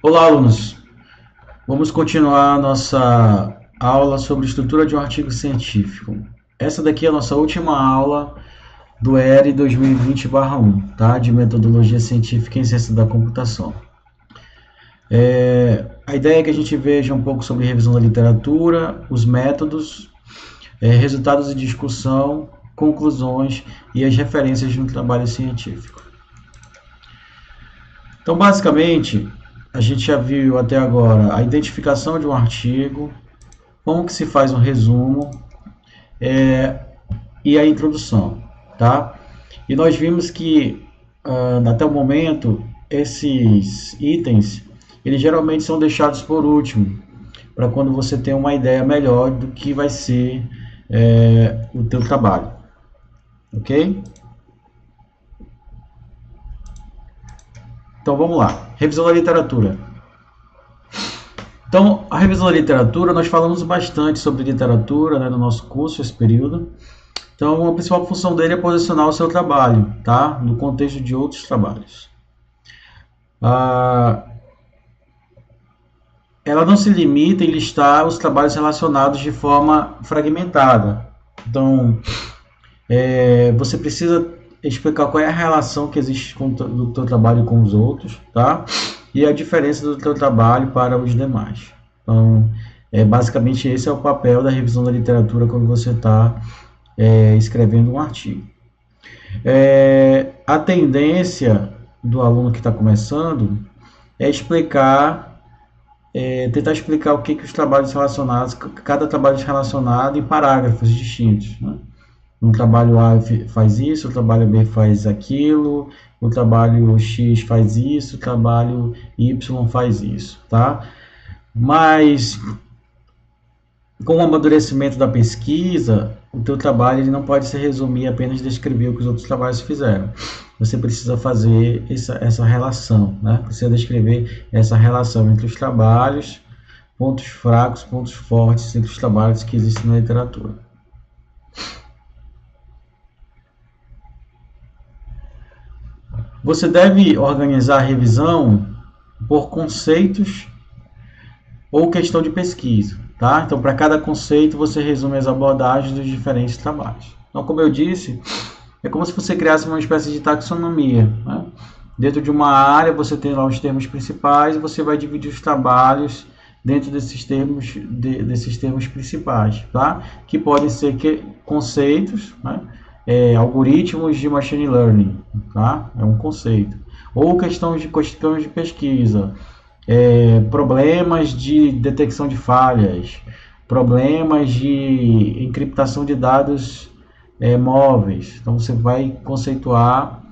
Olá, alunos. Vamos continuar a nossa aula sobre estrutura de um artigo científico. Essa daqui é a nossa última aula do ERE 2020/1, tá? De metodologia científica em ciência da computação. A ideia é que a gente veja um pouco sobre revisão da literatura, os métodos, resultados de discussão, conclusões e as referências no trabalho científico. Então, basicamente, a gente já viu até agora a identificação de um artigo, como que se faz um resumo e a introdução, tá? E nós vimos que até o momento esses itens eles geralmente são deixados por último, para quando você tem uma ideia melhor do que vai ser o teu trabalho, ok? Então vamos lá, revisão da literatura. Então, a revisão da literatura, nós falamos bastante sobre literatura, né, no nosso curso, esse período. Então, a principal função dele é posicionar o seu trabalho, tá? No contexto de outros trabalhos. Ela não se limita em listar os trabalhos relacionados de forma fragmentada. Então, você precisa explicar qual é a relação que existe do teu trabalho com os outros, tá? E a diferença do teu trabalho para os demais. Então, basicamente esse é o papel da revisão da literatura quando você está escrevendo um artigo. A tendência do aluno que está começando é tentar explicar o que os trabalhos relacionados, cada trabalho relacionado em parágrafos distintos, né? Um trabalho A faz isso, o trabalho B faz aquilo, o trabalho X faz isso, o trabalho Y faz isso, tá? Mas, com o amadurecimento da pesquisa, o teu trabalho ele não pode se resumir apenas a descrever o que os outros trabalhos fizeram. Você precisa fazer essa relação, né? Precisa descrever essa relação entre os trabalhos, pontos fracos, pontos fortes entre os trabalhos que existem na literatura. Você deve organizar a revisão por conceitos ou questão de pesquisa, tá? Então, para cada conceito, você resume as abordagens dos diferentes trabalhos. Então, como eu disse, é como se você criasse uma espécie de taxonomia, né? Dentro de uma área, você tem lá os termos principais e você vai dividir os trabalhos dentro desses termos principais, tá? Que podem ser conceitos, né? Algoritmos de machine learning, tá? É um conceito. Ou questões de pesquisa, problemas de detecção de falhas, problemas de encriptação de dados móveis. Então você vai conceituar,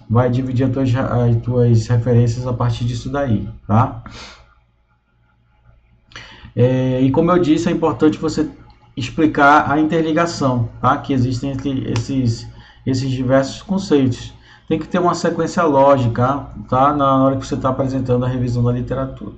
vai dividir as tuas referências a partir disso daí, tá? E como eu disse, é importante você explicar a interligação, tá? Que existem entre esses diversos conceitos. Tem que ter uma sequência lógica, tá? Na hora que você está apresentando a revisão da literatura.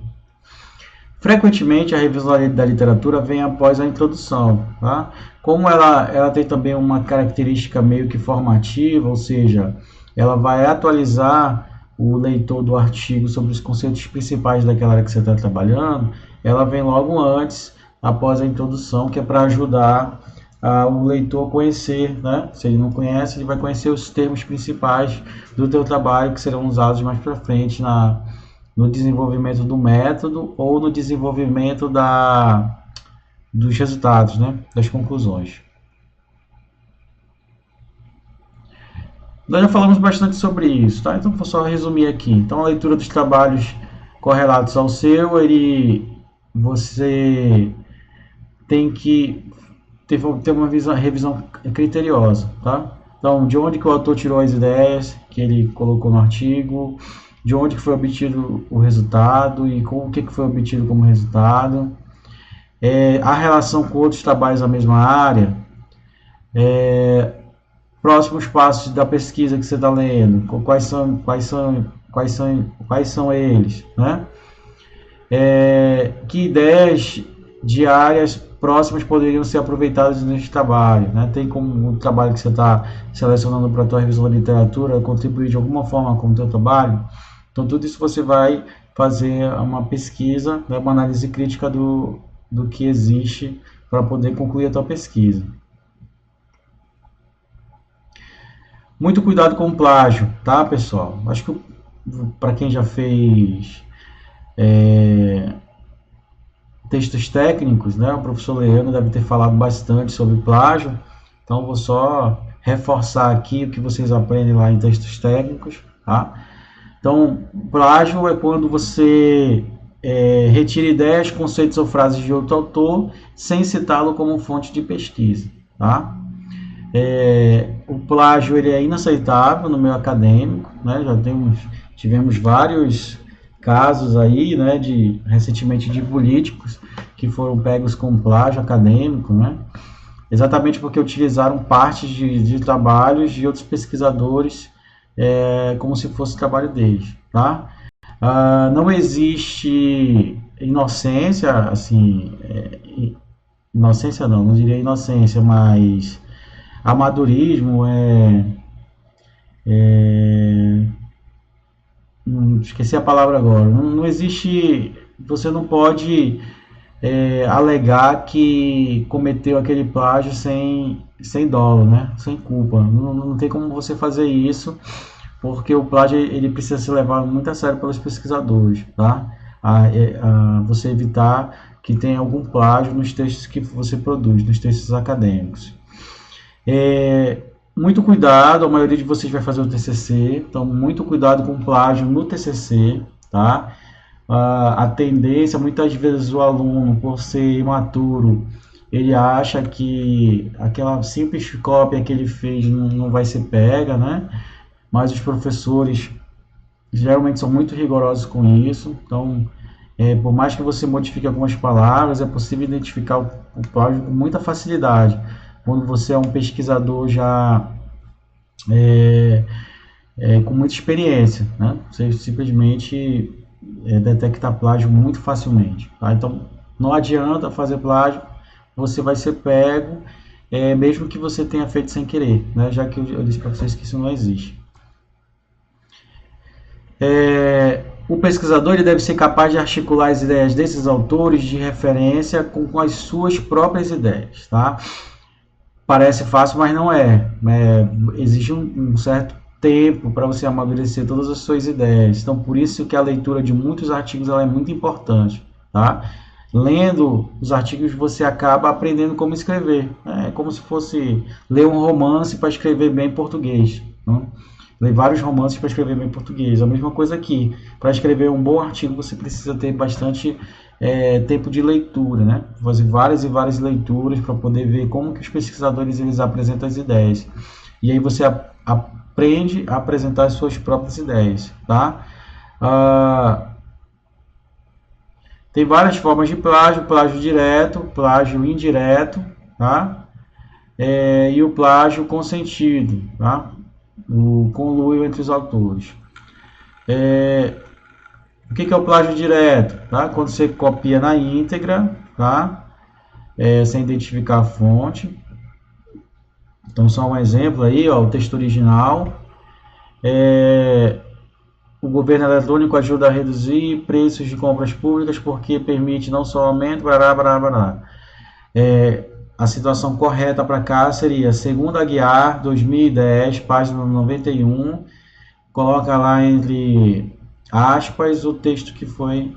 Frequentemente, a revisão da literatura vem após a introdução, tá? Como ela tem também uma característica meio que formativa, ou seja, ela vai atualizar o leitor do artigo sobre os conceitos principais daquela área que você está trabalhando, ela vem logo antes, após a introdução, que é para ajudar o leitor a conhecer, né? Se ele não conhece, ele vai conhecer os termos principais do teu trabalho que serão usados mais para frente no desenvolvimento do método ou no desenvolvimento dos resultados, né? Das conclusões. Nós já falamos bastante sobre isso, tá? Então vou só resumir aqui. Então a leitura dos trabalhos correlatos ao seu, você tem que ter uma revisão criteriosa, tá? Então, de onde que o autor tirou as ideias que ele colocou no artigo, de onde que foi obtido o resultado e com o que foi obtido como resultado, a relação com outros trabalhos da mesma área, próximos passos da pesquisa que você está lendo, quais são eles, né? Que ideias de áreas próximas poderiam ser aproveitadas neste trabalho, né? Tem como o trabalho que você está selecionando para a tua revisão da literatura contribuir de alguma forma com o teu trabalho? Então, tudo isso você vai fazer uma pesquisa, né, uma análise crítica do que existe para poder concluir a tua pesquisa. Muito cuidado com o plágio, tá, pessoal? Acho que para quem já fez textos técnicos, né, o professor Leandro deve ter falado bastante sobre plágio, então vou só reforçar aqui o que vocês aprendem lá em textos técnicos, tá? Então, plágio é quando você retira ideias, conceitos ou frases de outro autor sem citá-lo como fonte de pesquisa, tá? O plágio ele é inaceitável no meio acadêmico, né? Tivemos vários casos aí, né, recentemente de políticos que foram pegos com plágio acadêmico, né? Exatamente porque utilizaram partes de trabalhos de outros pesquisadores como se fosse o trabalho deles, tá? Não existe inocência, assim, inocência não diria inocência, mas amadorismo, esqueci a palavra agora, não existe, você não pode alegar que cometeu aquele plágio sem dolo, né? Sem culpa, não tem como você fazer isso, porque o plágio ele precisa ser levado muito a sério pelos pesquisadores, tá? Você evitar que tenha algum plágio nos textos que você produz, nos textos acadêmicos. Muito cuidado, a maioria de vocês vai fazer o TCC, então muito cuidado com plágio no TCC, tá? A tendência, muitas vezes o aluno, por ser imaturo, ele acha que aquela simples cópia que ele fez não vai ser pega, né? Mas os professores geralmente são muito rigorosos com isso, então por mais que você modifique algumas palavras, é possível identificar o plágio com muita facilidade. Quando você é um pesquisador já com muita experiência, né? Você simplesmente detecta plágio muito facilmente, tá? Então não adianta fazer plágio, você vai ser pego, mesmo que você tenha feito sem querer, né? Já que eu disse para vocês que isso não existe. O pesquisador ele deve ser capaz de articular as ideias desses autores de referência com as suas próprias ideias, tá? Parece fácil, mas não é. Exige um certo tempo para você amadurecer todas as suas ideias. Então, por isso que a leitura de muitos artigos ela é muito importante, tá? Lendo os artigos, você acaba aprendendo como escrever. É como se fosse ler um romance para escrever bem português, né? Ler vários romances para escrever bem português. A mesma coisa aqui. Para escrever um bom artigo, você precisa ter bastante tempo de leitura, né? Fazer várias e várias leituras para poder ver como que os pesquisadores eles apresentam as ideias. E aí você aprende a apresentar as suas próprias ideias, tá? Tem várias formas de plágio: plágio direto, plágio indireto, tá? E o plágio consentido, tá? O conluio entre os autores. O que é o plágio direto? Tá? Quando você copia na íntegra, tá? Sem identificar a fonte. Então, só um exemplo aí, ó, o texto original. O governo eletrônico ajuda a reduzir preços de compras públicas porque permite não só aumento, bará, bará, bará. A situação correta para cá seria, segundo a Guiar, 2010, página 91, coloca lá entre aspas o texto que foi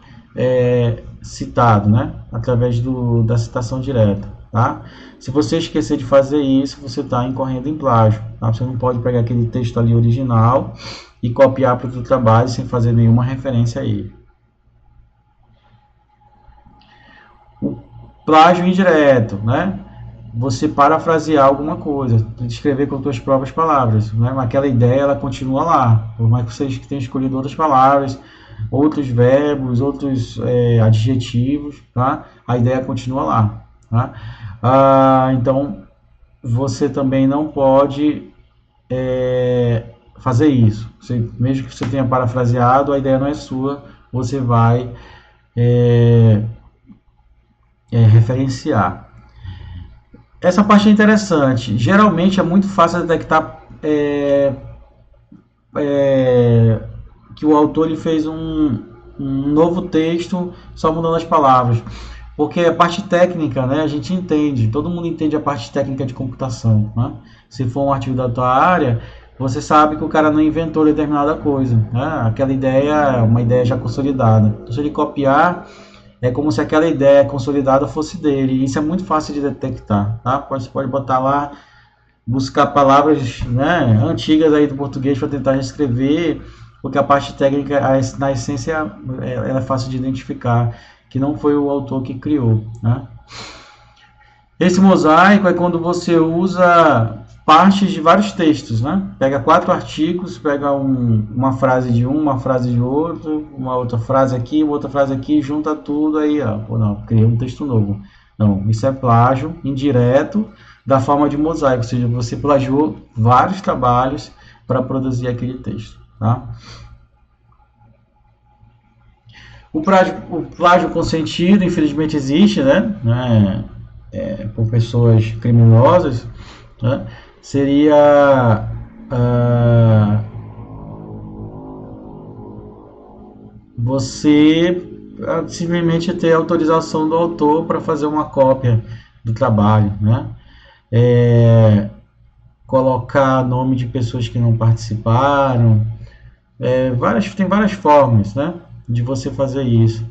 citado, né? Através da citação direta, tá? Se você esquecer de fazer isso, você está incorrendo em plágio, tá? Você não pode pegar aquele texto ali original e copiar para o teu trabalho sem fazer nenhuma referência a ele. O plágio indireto, né? Você parafrasear alguma coisa, escrever com as suas próprias palavras, né? Mas aquela ideia ela continua lá, por mais que vocês tenham escolhido outras palavras, outros verbos, outros adjetivos, tá? A ideia continua lá, tá? Então você também não pode fazer isso. Mesmo que você tenha parafraseado, a ideia não é sua, você vai referenciar. Essa parte é interessante. Geralmente é muito fácil detectar que o autor ele fez um novo texto só mudando as palavras. Porque a parte técnica, né, a gente entende, todo mundo entende a parte técnica de computação, né? Se for um artigo da tua área, você sabe que o cara não inventou determinada coisa, né? Aquela ideia é uma ideia já consolidada. Então, se ele copiar, é como se aquela ideia consolidada fosse dele. E isso é muito fácil de detectar, tá? Você pode botar lá, buscar palavras, né, antigas aí do português para tentar reescrever, porque a parte técnica, na essência, ela é fácil de identificar que não foi o autor que criou, né? Esse mosaico é quando você usa partes de vários textos, né? Pega 4 artigos, pega uma frase de um, uma frase de outro, uma outra frase aqui, uma outra frase aqui, junta tudo aí, ó. Pô, não, criei um texto novo. Não, isso é plágio indireto da forma de mosaico, ou seja, você plagiou vários trabalhos para produzir aquele texto, tá? O plágio consentido, infelizmente, existe, né? Por pessoas criminosas, né? Seria você simplesmente ter autorização do autor para fazer uma cópia do trabalho, né? Colocar nome de pessoas que não participaram, tem várias formas, né, de você fazer isso.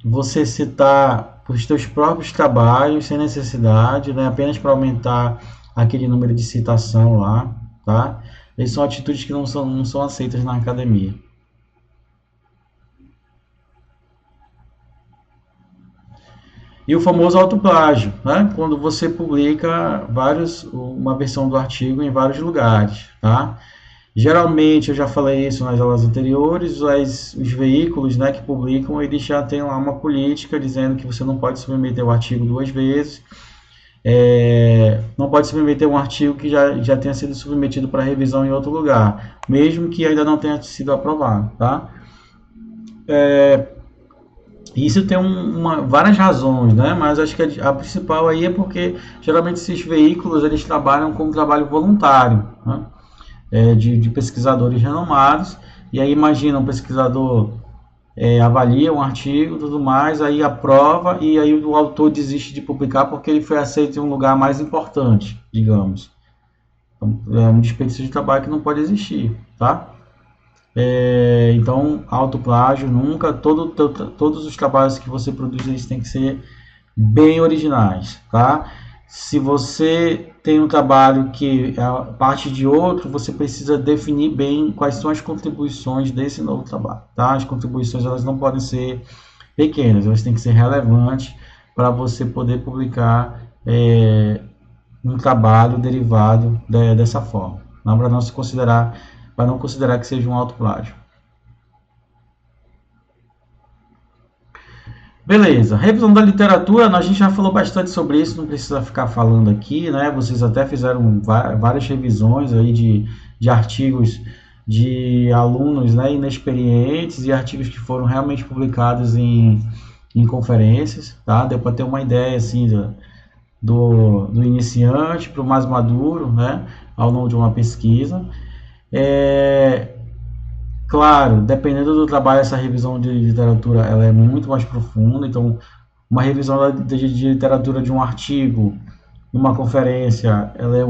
Você citar os seus próprios trabalhos sem necessidade, né, apenas para aumentar aquele número de citação lá, tá? Essas são atitudes que não são aceitas na academia. E o famoso autoplágio, né? Quando você publica uma versão do artigo em vários lugares, tá? Geralmente, eu já falei isso nas aulas anteriores, os veículos, né, que publicam, eles já têm lá uma política dizendo que você não pode submeter o artigo 2 vezes, não pode submeter um artigo que já tenha sido submetido para revisão em outro lugar, mesmo que ainda não tenha sido aprovado, tá? Isso tem várias razões, né? Mas acho que a principal aí é porque geralmente esses veículos eles trabalham com trabalho voluntário, né? De pesquisadores renomados, e aí imagina um pesquisador avalia um artigo e tudo mais, aí aprova, e aí o autor desiste de publicar porque ele foi aceito em um lugar mais importante, digamos. Então, é um desperdício de trabalho que não pode existir, tá? Então, autoplágio nunca, todos os trabalhos que você produz, eles têm que ser bem originais, tá? Se você tem um trabalho que é parte de outro, você precisa definir bem quais são as contribuições desse novo trabalho, tá? As contribuições, elas não podem ser pequenas, elas têm que ser relevantes para você poder publicar um trabalho derivado dessa forma, não para não considerar que seja um autoplágio. Beleza, revisão da literatura, a gente já falou bastante sobre isso, não precisa ficar falando aqui, né? Vocês até fizeram várias revisões aí de artigos de alunos, né, inexperientes e artigos que foram realmente publicados em conferências, tá? Deu para ter uma ideia assim do iniciante para o mais maduro, né, ao longo de uma pesquisa. Claro, dependendo do trabalho, essa revisão de literatura ela é muito mais profunda. Então, uma revisão de literatura de um artigo, numa conferência, ela é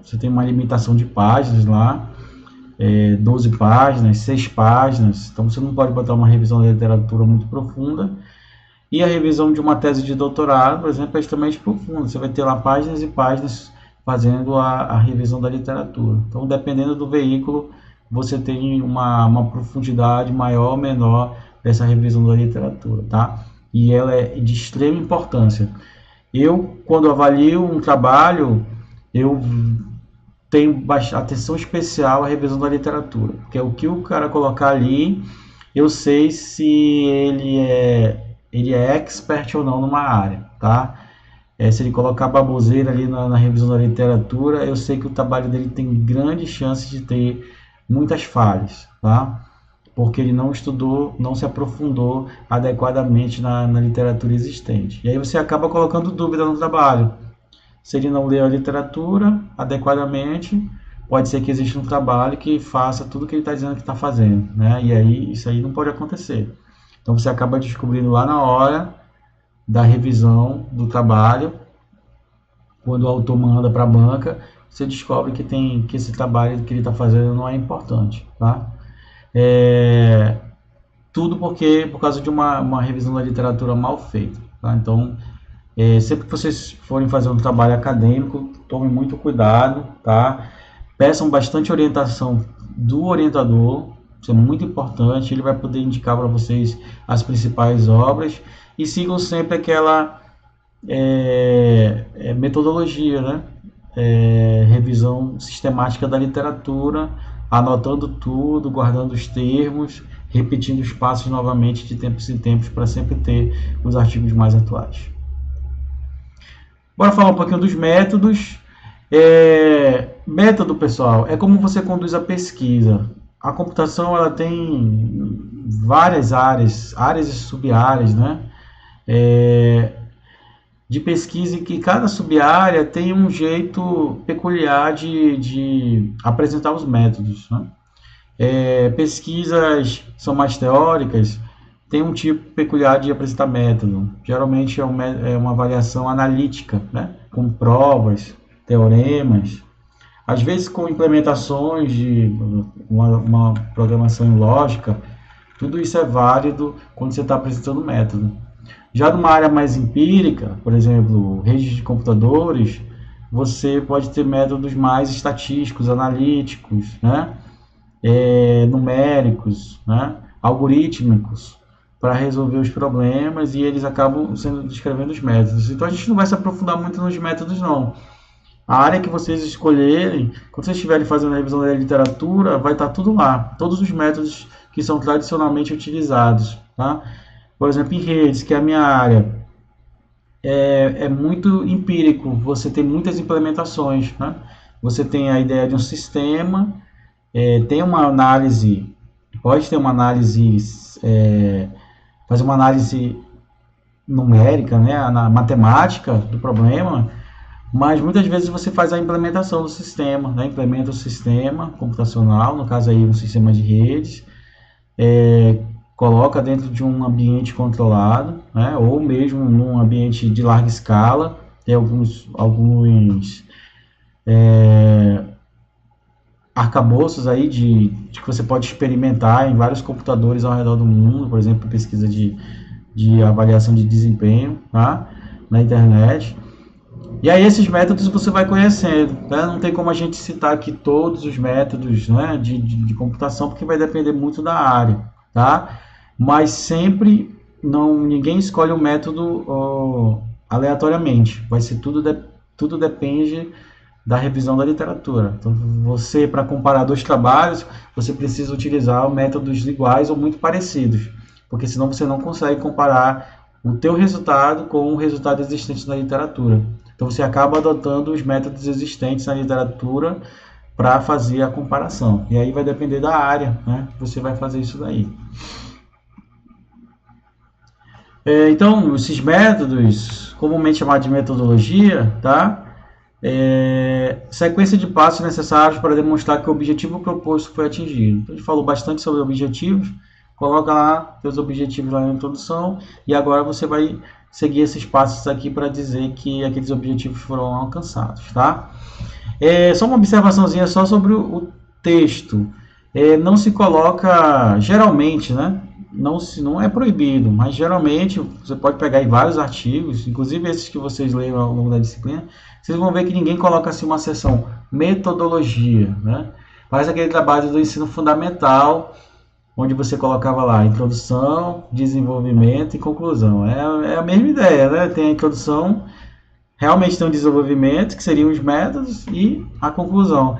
você tem uma limitação de páginas lá, 12 páginas, 6 páginas. Então, você não pode botar uma revisão de literatura muito profunda. E a revisão de uma tese de doutorado, por exemplo, é extremamente profunda. Você vai ter lá páginas e páginas fazendo a revisão da literatura. Então, dependendo do veículo, você tem uma profundidade maior ou menor dessa revisão da literatura, tá? E ela é de extrema importância. Quando avalio um trabalho, eu tenho atenção especial à revisão da literatura, porque é o que o cara colocar ali, eu sei se ele é expert ou não numa área, tá? Se ele colocar baboseira ali na revisão da literatura, eu sei que o trabalho dele tem grandes chances de ter muitas falhas, tá? Porque ele não estudou, não se aprofundou adequadamente na literatura existente. E aí você acaba colocando dúvida no trabalho. Se ele não leu a literatura adequadamente, pode ser que exista um trabalho que faça tudo que ele está dizendo que está fazendo, né? E aí isso aí não pode acontecer. Então você acaba descobrindo lá na hora da revisão do trabalho, quando o autor manda para a banca, você descobre que esse trabalho que ele está fazendo não é importante, tá? Tudo por causa de uma revisão da literatura mal feita, tá? Então, sempre que vocês forem fazer um trabalho acadêmico, tomem muito cuidado, tá? Peçam bastante orientação do orientador, isso é muito importante, ele vai poder indicar para vocês as principais obras, e sigam sempre aquela metodologia, né? Revisão sistemática da literatura, anotando tudo, guardando os termos, repetindo os passos novamente de tempos em tempos para sempre ter os artigos mais atuais. Bora falar um pouquinho dos métodos. Método, pessoal, é como você conduz a pesquisa. A computação ela tem várias áreas e sub-áreas, né? De pesquisa, e que cada sub-área tem um jeito peculiar de apresentar os métodos, né? Pesquisas são mais teóricas, tem um tipo peculiar de apresentar método. Geralmente é uma avaliação analítica, né? Com provas, teoremas, às vezes com implementações de uma programação em lógica. Tudo isso é válido quando você está apresentando método. Já numa área mais empírica, por exemplo, redes de computadores, você pode ter métodos mais estatísticos, analíticos, né? Numéricos, né? Algorítmicos, para resolver os problemas, e eles acabam descrevendo os métodos. Então a gente não vai se aprofundar muito nos métodos, não. A área que vocês escolherem, quando vocês estiverem fazendo a revisão da literatura, vai estar tudo lá. Todos os métodos que são tradicionalmente utilizados, tá? Por exemplo, em redes, que é a minha área, é muito empírico, você tem muitas implementações, né? Você tem a ideia de um sistema, tem uma análise, pode ter uma análise, fazer uma análise numérica, né? Na matemática do problema, mas muitas vezes você faz a implementação do sistema, né? Implementa o sistema computacional, no caso aí um sistema de redes, coloca dentro de um ambiente controlado, né? Ou mesmo num ambiente de larga escala. Tem alguns arcabouços aí de que você pode experimentar em vários computadores ao redor do mundo, por exemplo, pesquisa de avaliação de desempenho, tá? Na internet. E aí esses métodos você vai conhecendo, tá? Não tem como a gente citar aqui todos os métodos, né, de computação, porque vai depender muito da área, tá? Mas sempre ninguém escolhe um método aleatoriamente. Vai ser tudo depende da revisão da literatura. Então você, para comparar dois trabalhos, você precisa utilizar métodos iguais ou muito parecidos, porque senão você não consegue comparar o teu resultado com o resultado existente na literatura. Então você acaba adotando os métodos existentes na literatura para fazer a comparação. E aí vai depender da área, né? Você vai fazer isso daí. Então, esses métodos, comumente chamados de metodologia, tá? Sequência de passos necessários para demonstrar que o objetivo proposto foi atingido. Então, a gente falou bastante sobre objetivos. Coloca lá seus objetivos lá na introdução, e agora você vai seguir esses passos aqui para dizer que aqueles objetivos foram alcançados, tá? Só uma observaçãozinha só sobre o texto. Não se coloca, geralmente, né? Não é proibido, mas geralmente você pode pegar em vários artigos, inclusive esses que vocês leem ao longo da disciplina, vocês vão ver que ninguém coloca assim uma seção metodologia, né? Parece aquele trabalho do ensino fundamental, onde você colocava lá introdução, desenvolvimento e conclusão. É a mesma ideia, né? Tem a introdução, realmente tem o desenvolvimento, que seriam os métodos, e a conclusão.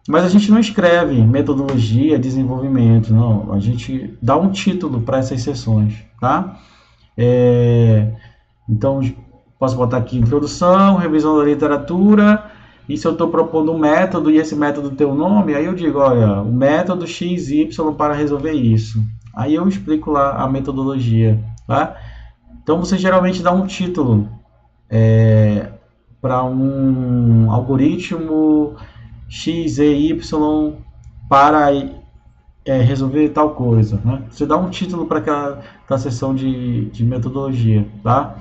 Mas a gente não escreve metodologia, desenvolvimento, não. A gente dá um título para essas sessões, tá? Então, posso botar aqui introdução, revisão da literatura, e se eu estou propondo um método e esse método tem um nome, aí eu digo, olha, o método XY para resolver isso. Aí eu explico lá a metodologia, tá? Então você geralmente dá um título para um algoritmo X, E, Y para resolver tal coisa, né? Você dá um título para aquela sessão de metodologia, tá?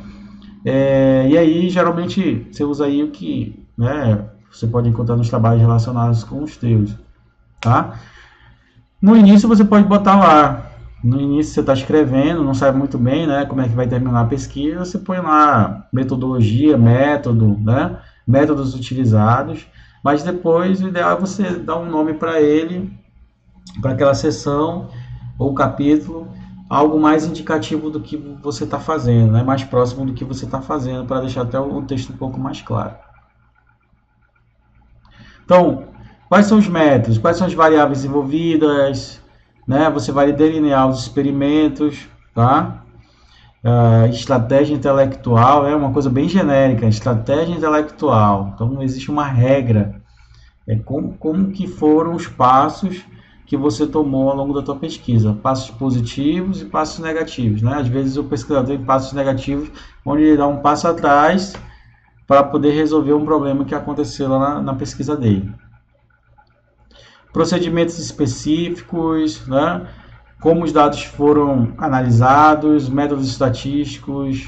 E aí, geralmente, você usa aí o que, né, você pode encontrar nos trabalhos relacionados com os teus, tá? No início, você pode botar lá, no início você está escrevendo, não sabe muito bem, né, como é que vai terminar a pesquisa, você põe lá metodologia, método, né, métodos utilizados, mas depois o ideal é você dar um nome para ele, para aquela seção ou capítulo, algo mais indicativo do que você está fazendo, né? Mais próximo do que você está fazendo, para deixar até o texto um pouco mais claro. Então, quais são os métodos? Quais são as variáveis envolvidas? Né? Você vai delinear os experimentos, tá? Estratégia intelectual é uma coisa bem genérica, estratégia intelectual. Então, não existe uma regra. É como que foram os passos que você tomou ao longo da tua pesquisa, passos positivos e passos negativos, né? Às vezes o pesquisador tem passos negativos, onde ele dá um passo atrás para poder resolver um problema que aconteceu lá na pesquisa dele. Procedimentos específicos, né? Como os dados foram analisados, métodos estatísticos,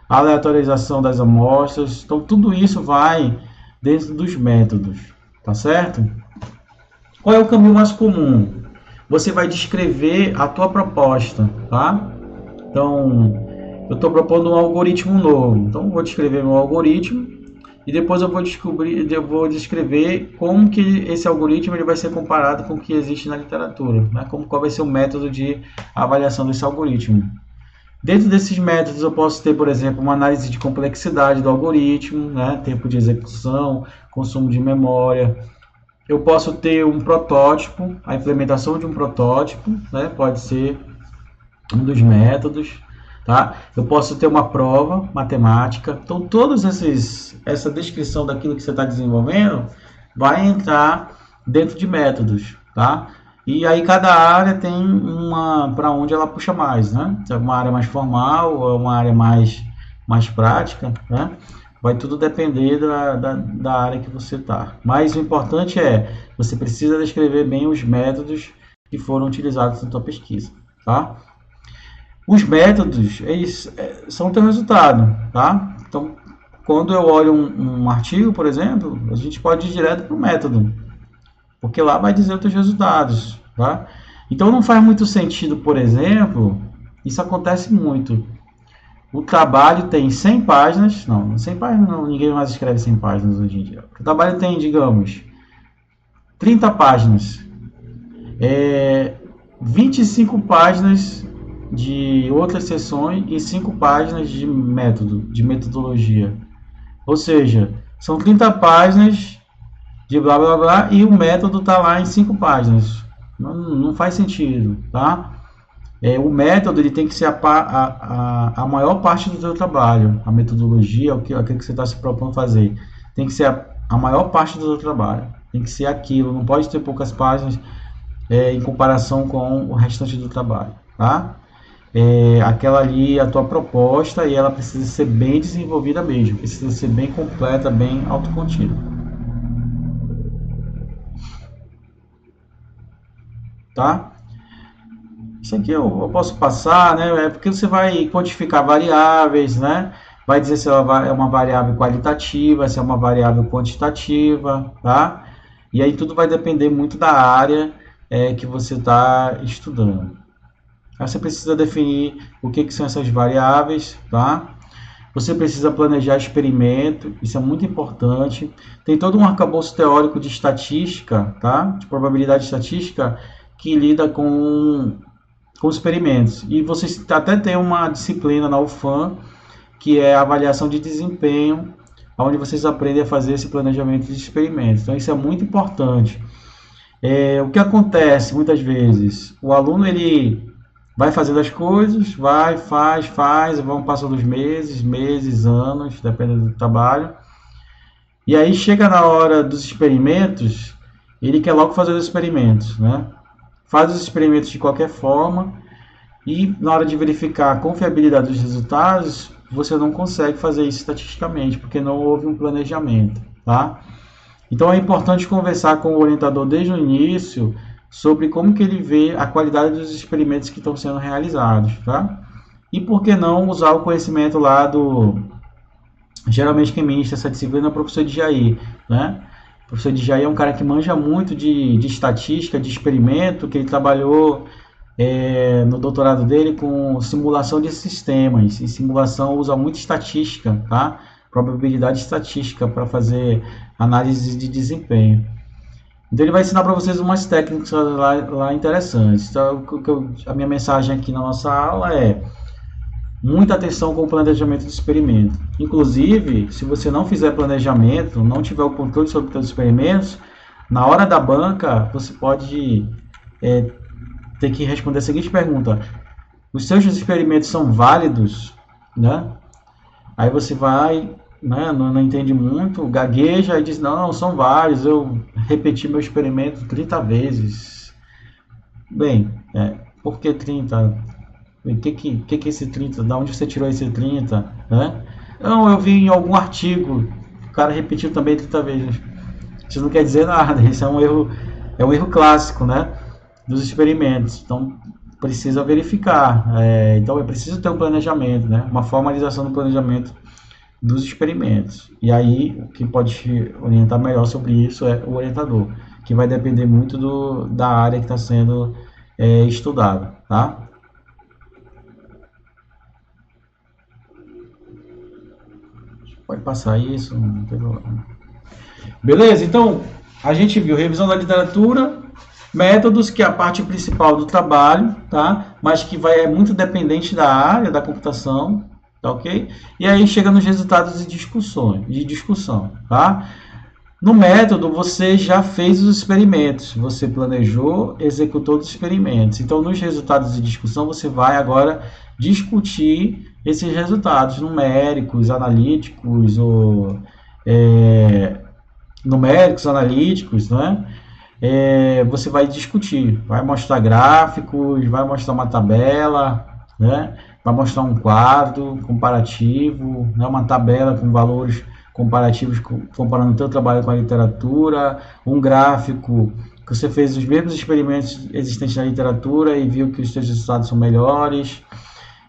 aleatorização das amostras, então tudo isso vai dentro dos métodos, tá certo? Qual é o caminho mais comum? Você vai descrever a tua proposta, tá? Então, eu estou propondo um algoritmo novo. Então, eu vou descrever meu algoritmo e depois eu vou descrever como que esse algoritmo ele vai ser comparado com o que existe na literatura, né? Qual vai ser o método de avaliação desse algoritmo. Dentro desses métodos, eu posso ter, por exemplo, uma análise de complexidade do algoritmo, né? Tempo de execução, consumo de memória. Eu posso ter um protótipo, a implementação de um protótipo, né? Pode ser um dos métodos, tá? Eu posso ter uma prova matemática. Então, essa descrição daquilo que você está desenvolvendo vai entrar dentro de métodos, tá? E aí cada área tem uma para onde ela puxa mais, né? Se é uma área mais formal ou uma área mais prática, né? Vai tudo depender da área que você está. Mas o importante é, você precisa descrever bem os métodos que foram utilizados na sua pesquisa, tá? Os métodos, eles são o teu resultado, tá? Então, quando eu olho um artigo, por exemplo, a gente pode ir direto para o método, porque lá vai dizer os teus resultados, tá? Então, não faz muito sentido, por exemplo, isso acontece muito. O trabalho tem 100 páginas, não, 100 páginas não, ninguém mais escreve 100 páginas hoje em dia. O trabalho tem, digamos, 30 páginas, 25 páginas de outras seções e 5 páginas de método, de metodologia. Ou seja, são 30 páginas de blá blá blá e o método está lá em 5 páginas. Não faz sentido, tá? O método ele tem que ser a maior parte do seu trabalho. A metodologia, aquilo que você está se propondo fazer, tem que ser a maior parte do seu trabalho. Tem que ser aquilo, não pode ter poucas páginas em comparação com o restante do trabalho, tá? Aquela ali, a tua proposta, e ela precisa ser bem desenvolvida mesmo, precisa ser bem completa, bem autocontida. Tá? Isso aqui eu posso passar, né? É porque você vai quantificar variáveis, né? Vai dizer se ela é uma variável qualitativa, se é uma variável quantitativa, tá? E aí tudo vai depender muito da área que você está estudando. Aí você precisa definir o que são essas variáveis, tá? Você precisa planejar experimento, isso é muito importante. Tem todo um arcabouço teórico de estatística, tá? De probabilidade estatística, que lida com experimentos. E vocês até tem uma disciplina na UFAM, que é a avaliação de desempenho, onde vocês aprendem a fazer esse planejamento de experimentos. Então, isso é muito importante. O que acontece muitas vezes? O aluno ele vai fazendo as coisas, faz, vão passando os meses, anos, dependendo do trabalho. E aí chega na hora dos experimentos, ele quer logo fazer os experimentos, né? Faz os experimentos de qualquer forma e na hora de verificar a confiabilidade dos resultados, você não consegue fazer isso estatisticamente, porque não houve um planejamento, tá? Então é importante conversar com o orientador desde o início sobre como que ele vê a qualidade dos experimentos que estão sendo realizados, tá? E por que não usar o conhecimento lá do, geralmente quem ministra essa disciplina é o professor Djair, né? O professor Djair é um cara que manja muito de estatística, de experimento, que ele trabalhou no doutorado dele com simulação de sistemas, e simulação usa muito estatística, tá? Probabilidade estatística para fazer análise de desempenho. Então ele vai ensinar para vocês umas técnicas lá interessantes. Então, a minha mensagem aqui na nossa aula é muita atenção com o planejamento do experimento. Inclusive, se você não fizer planejamento, não tiver o controle sobre os seus experimentos, na hora da banca, você pode ter que responder a seguinte pergunta: os seus experimentos são válidos? Né? Aí você vai, né, não entende muito, gagueja e diz, não, são válidos, eu repeti meu experimento 30 vezes. Bem, por que 30? O que é esse 30? Da onde você tirou esse 30? Né? Não, eu vi em algum artigo, o cara repetiu também 30 vezes. Isso não quer dizer nada, isso é um erro clássico, né, dos experimentos. Então, precisa verificar. Então, é preciso ter um planejamento, né, uma formalização do planejamento dos experimentos. E aí, o que pode te orientar melhor sobre isso é o orientador, que vai depender muito da área que está sendo estudada, tá? Pode passar isso, não tem problema. Beleza? Então, a gente viu revisão da literatura, métodos, que é a parte principal do trabalho, tá? Mas que é muito dependente da área da computação, tá ok? E aí chega nos resultados de discussão, tá? No método, você já fez os experimentos, você planejou, executou os experimentos. Então, nos resultados de discussão, você vai agora discutir esses resultados numéricos, analíticos, ou numéricos, analíticos, né? Você vai discutir, vai mostrar gráficos, vai mostrar uma tabela, né? Vai mostrar um quadro comparativo, né? Uma tabela com valores comparativos comparando o teu trabalho com a literatura, um gráfico que você fez os mesmos experimentos existentes na literatura e viu que os seus resultados são melhores.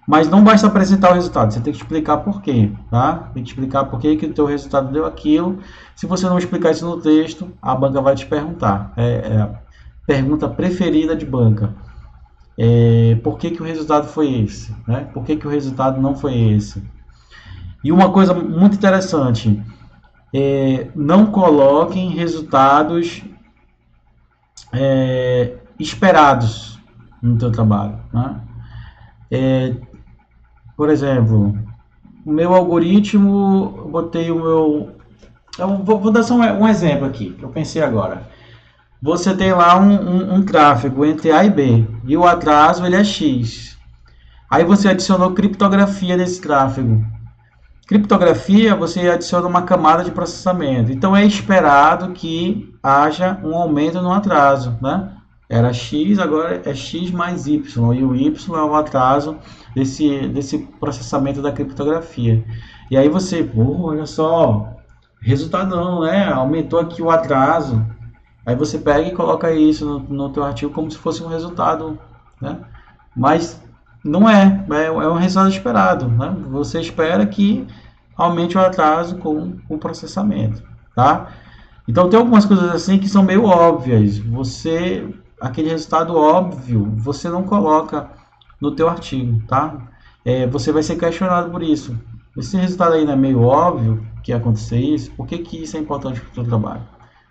Mas não basta apresentar o resultado, você tem que explicar por quê, tá? Tem que explicar por que o teu resultado deu aquilo. Se você não explicar isso no texto, a banca vai te perguntar. A pergunta preferida de banca. Por que o resultado foi esse? Né? Por que o resultado não foi esse? E uma coisa muito interessante, não coloquem resultados esperados no teu trabalho, né? Por exemplo, o meu algoritmo, eu botei o meu... vou dar só um exemplo aqui, que eu pensei agora. Você tem lá um tráfego entre A e B, e o atraso ele é X. Aí você adicionou criptografia nesse tráfego. Criptografia, você adiciona uma camada de processamento. Então, é esperado que haja um aumento no atraso, né? Era X, agora é X mais Y. E o Y é o atraso desse processamento da criptografia. E aí você, olha só, resultadão, né? Aumentou aqui o atraso. Aí você pega e coloca isso no teu artigo como se fosse um resultado, né? Mas não é um resultado esperado, né? Você espera que aumente o atraso com o processamento, tá? Então tem algumas coisas assim que são meio óbvias. Aquele resultado óbvio, você não coloca no teu artigo, tá? Você vai ser questionado por isso. Esse resultado aí não é meio óbvio que ia acontecer isso? Por que isso é importante para o teu trabalho,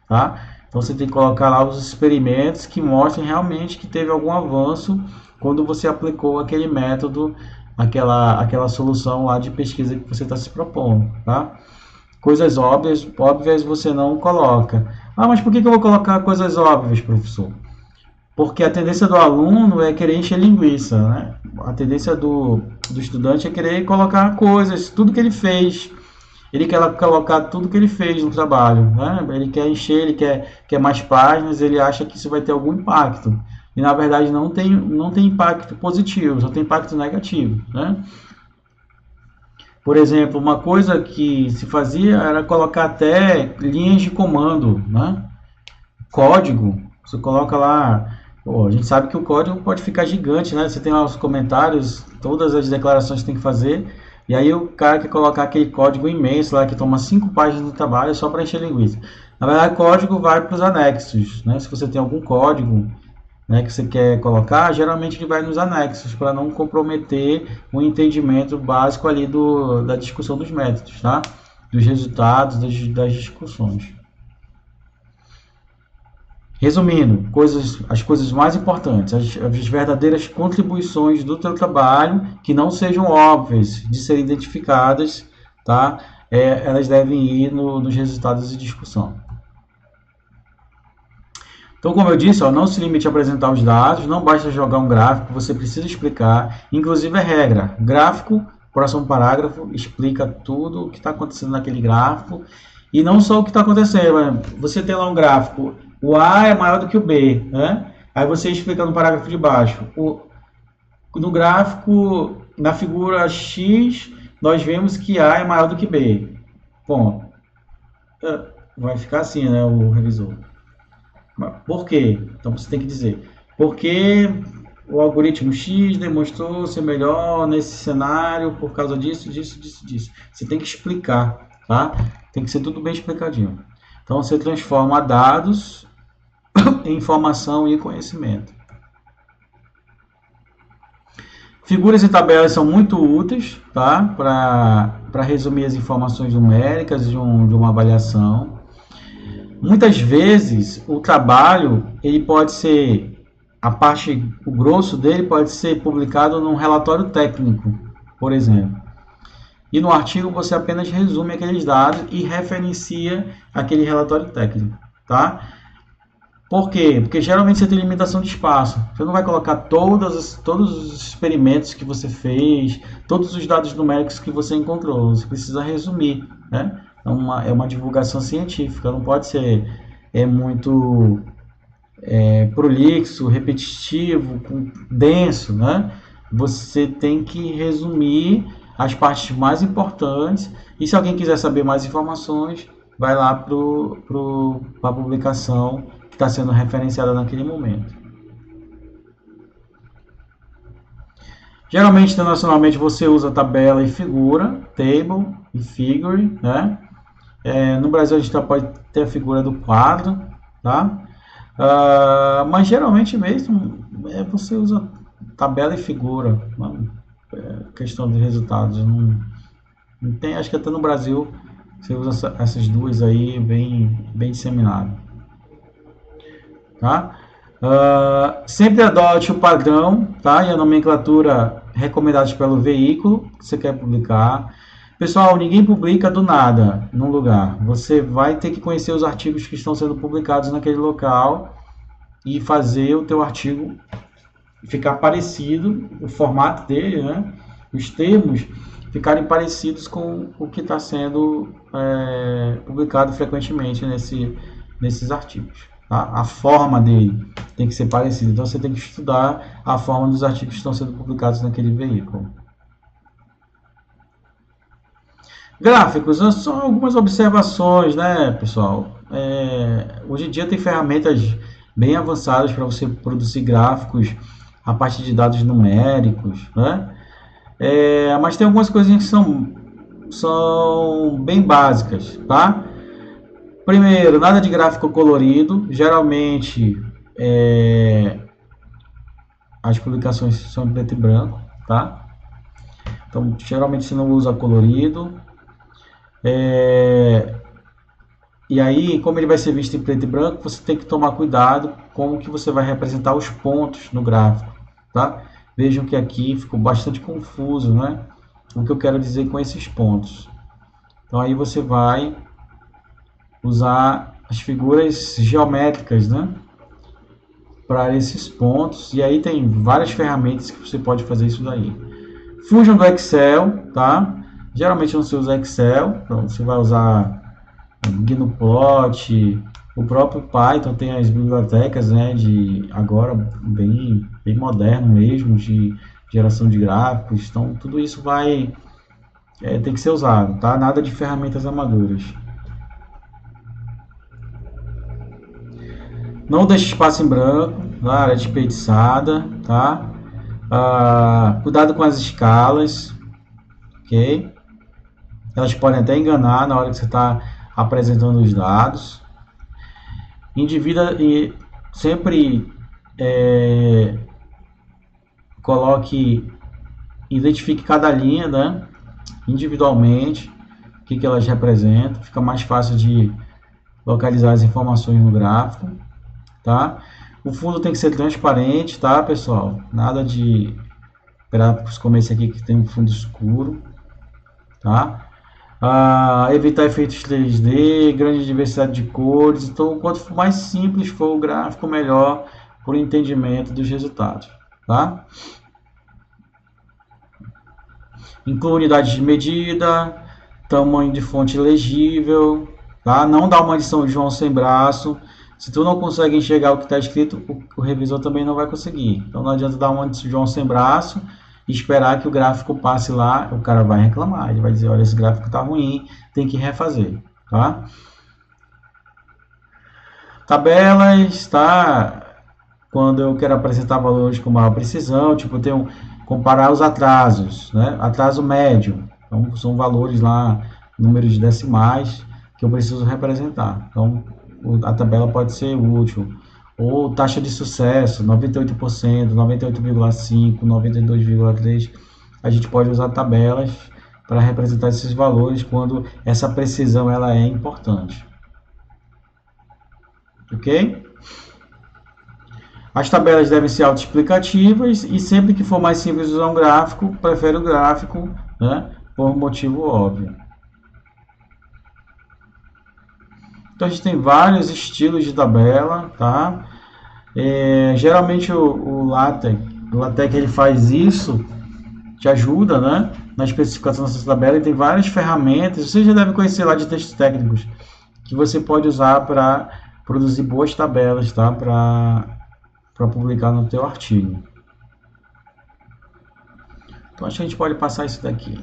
tá? Então você tem que colocar lá os experimentos que mostrem realmente que teve algum avanço quando você aplicou aquele método, aquela solução lá de pesquisa que você está se propondo, tá? Coisas óbvias você não coloca. Mas por que eu vou colocar coisas óbvias, professor? Porque a tendência do aluno é querer encher linguiça, né? A tendência do estudante é querer colocar coisas, tudo que ele fez. Ele quer colocar tudo que ele fez no trabalho, né? Ele quer encher, ele quer mais páginas, ele acha que isso vai ter algum impacto. E na verdade não tem impacto positivo, só tem impacto negativo, né? Por exemplo, uma coisa que se fazia era colocar até linhas de comando, né? Código, você coloca lá, pô, a gente sabe que o código pode ficar gigante, né? Você tem lá os comentários, todas as declarações que tem que fazer, e aí o cara quer colocar aquele código imenso lá que toma 5 páginas do trabalho só para encher linguiça. Na verdade, o código vai para os anexos, né? Se você tem algum código, né, que você quer colocar, geralmente ele vai nos anexos para não comprometer o entendimento básico ali da discussão dos métodos, tá? Dos resultados das discussões. Resumindo, as coisas mais importantes, as verdadeiras contribuições do teu trabalho, que não sejam óbvias de serem identificadas, tá? Elas devem ir nos resultados de discussão. Então, como eu disse, ó, não se limite a apresentar os dados, não basta jogar um gráfico, você precisa explicar, inclusive é regra. Gráfico, próximo parágrafo, explica tudo o que está acontecendo naquele gráfico, e não só o que está acontecendo, você tem lá um gráfico, o A é maior do que o B, né? Aí você explica no parágrafo de baixo, no gráfico, na figura X, nós vemos que A é maior do que B. Bom, vai ficar assim, né, o revisor. Por quê? Então você tem que dizer, porque o algoritmo X demonstrou ser melhor nesse cenário por causa disso, disso, disso, disso. Você tem que explicar, tá? Tem que ser tudo bem explicadinho. Então você transforma dados em informação e conhecimento. Figuras e tabelas são muito úteis, tá? Para resumir as informações numéricas de uma avaliação. Muitas vezes o trabalho, ele pode ser, o grosso dele pode ser publicado num relatório técnico, por exemplo. E no artigo você apenas resume aqueles dados e referencia aquele relatório técnico, tá? Por quê? Porque geralmente você tem limitação de espaço. Você não vai colocar todos os experimentos que você fez, todos os dados numéricos que você encontrou. Você precisa resumir, né? É uma divulgação científica, não pode ser muito prolixo, repetitivo, denso, né? Você tem que resumir as partes mais importantes, e se alguém quiser saber mais informações, vai lá para a publicação que está sendo referenciada naquele momento. Geralmente, internacionalmente, você usa tabela e figura, table e figure, né? No Brasil a gente pode ter a figura do quadro, tá? Mas geralmente mesmo você usa tabela e figura, questão de resultados. Não tem, acho que até no Brasil você usa essas duas aí bem disseminado, tá? Sempre adote o padrão, tá? E a nomenclatura recomendados pelo veículo que você quer publicar. Pessoal, ninguém publica do nada num lugar. Você vai ter que conhecer os artigos que estão sendo publicados naquele local e fazer o teu artigo ficar parecido, o formato dele, né? Os termos ficarem parecidos com o que está sendo publicado frequentemente nesses artigos. Tá? A forma dele tem que ser parecida. Então você tem que estudar a forma dos artigos que estão sendo publicados naquele veículo. Gráficos, são algumas observações, né, pessoal? Hoje em dia tem ferramentas bem avançadas para você produzir gráficos a partir de dados numéricos, né? Mas tem algumas coisinhas que são bem básicas, tá? Primeiro, nada de gráfico colorido. Geralmente, as publicações são em preto e branco, tá? Então, geralmente você não usa colorido. E aí, como ele vai ser visto em preto e branco, você tem que tomar cuidado com o que você vai representar os pontos no gráfico, tá? Vejam que aqui ficou bastante confuso, né? O que eu quero dizer com esses pontos. Então, aí você vai usar as figuras geométricas, né? Para esses pontos. E aí tem várias ferramentas que você pode fazer isso daí. Fujam do Excel, tá? Geralmente não se usa Excel, então você vai usar GnuPlot, o próprio Python tem as bibliotecas, né, de agora bem moderno mesmo, de geração de gráficos. Então tudo isso vai tem que ser usado, tá? Nada de ferramentas amadoras. Não deixe espaço em branco, tá? Área desperdiçada, tá? Cuidado com as escalas, ok? Elas podem até enganar na hora que você está apresentando os dados. Individa e sempre identifique cada linha, né, individualmente, o que elas representam. Fica mais fácil de localizar as informações no gráfico, tá? O fundo tem que ser transparente, tá, pessoal? Nada de gráficos como esse aqui que tem um fundo escuro, tá? Evitar efeitos 3D, grande diversidade de cores. Então, quanto mais simples for o gráfico, melhor para o entendimento dos resultados, tá? Inclui unidades de medida, tamanho de fonte legível, tá? Não dá uma lição de João sem braço. Se tu não consegue enxergar o que está escrito, o revisor também não vai conseguir. Então não adianta dar uma de João sem braço e esperar que o gráfico passe lá, o cara vai reclamar, ele vai dizer, olha, esse gráfico está ruim, tem que refazer, tá? Tabelas, tá? Quando eu quero apresentar valores com maior precisão, tipo, comparar os atrasos, né? Atraso médio, então são valores lá, números decimais que eu preciso representar. Então, a tabela pode ser útil. Ou taxa de sucesso, 98%, 98,5%, 92,3%. A gente pode usar tabelas para representar esses valores quando essa precisão ela é importante. Ok? As tabelas devem ser autoexplicativas e sempre que for mais simples usar um gráfico, prefere o gráfico, né, por motivo óbvio. Então a gente tem vários estilos de tabela, tá? Geralmente o LaTeX ele faz isso, te ajuda, né, na especificação dessa tabela, e tem várias ferramentas, você já deve conhecer lá de textos técnicos, que você pode usar para produzir boas tabelas, tá? Para publicar no teu artigo. Então acho que a gente pode passar isso daqui.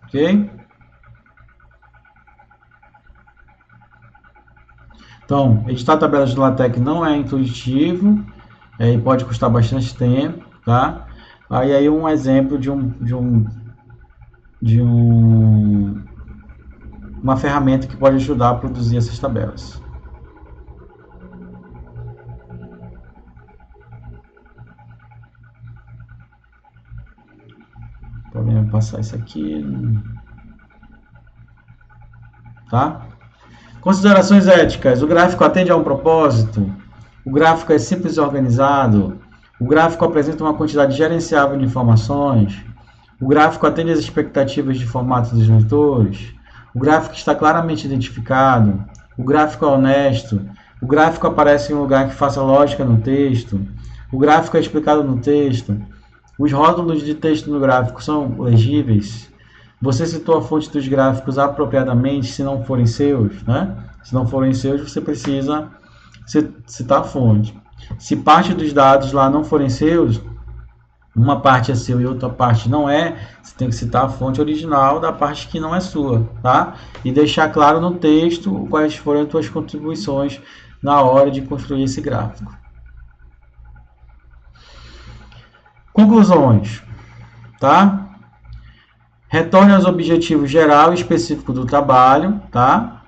Ok? Então, editar tabelas de LaTeX não é intuitivo e pode custar bastante tempo, tá? Aí um exemplo de uma ferramenta que pode ajudar a produzir essas tabelas. Podemos passar isso aqui, tá? Considerações éticas. O gráfico atende a um propósito? O gráfico é simples e organizado? O gráfico apresenta uma quantidade gerenciável de informações? O gráfico atende às expectativas de formato dos leitores? O gráfico está claramente identificado? O gráfico é honesto? O gráfico aparece em um lugar que faça lógica no texto? O gráfico é explicado no texto? Os rótulos de texto no gráfico são legíveis? Você citou a fonte dos gráficos apropriadamente, se não forem seus, né? Se não forem seus, você precisa citar a fonte. Se parte dos dados lá não forem seus, uma parte é seu e outra parte não é, você tem que citar a fonte original da parte que não é sua, tá? E deixar claro no texto quais foram as suas contribuições na hora de construir esse gráfico. Conclusões, tá? Retorne aos objetivos geral e específico do trabalho, tá?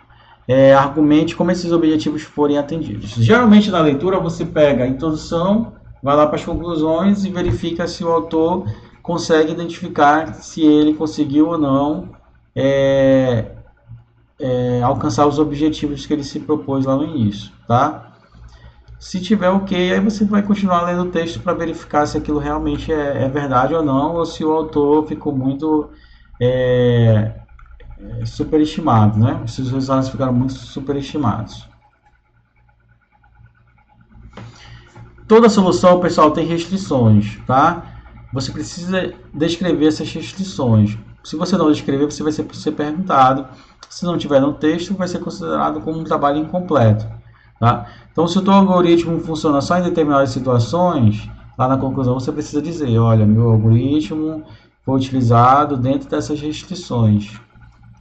Argumente como esses objetivos forem atendidos. Geralmente na leitura você pega a introdução, vai lá para as conclusões e verifica se o autor consegue identificar se ele conseguiu ou não alcançar os objetivos que ele se propôs lá no início, tá? Se tiver ok, aí você vai continuar lendo o texto para verificar se aquilo realmente é verdade ou não, ou se o autor ficou muito superestimado, né? Se os resultados ficaram muito superestimados. Toda solução, pessoal, tem restrições, tá? Você precisa descrever essas restrições. Se você não descrever, você vai ser perguntado. Se não tiver no texto, vai ser considerado como um trabalho incompleto. tá? Então, se o teu algoritmo funciona só em determinadas situações, lá na conclusão você precisa dizer, olha, meu algoritmo foi utilizado dentro dessas restrições,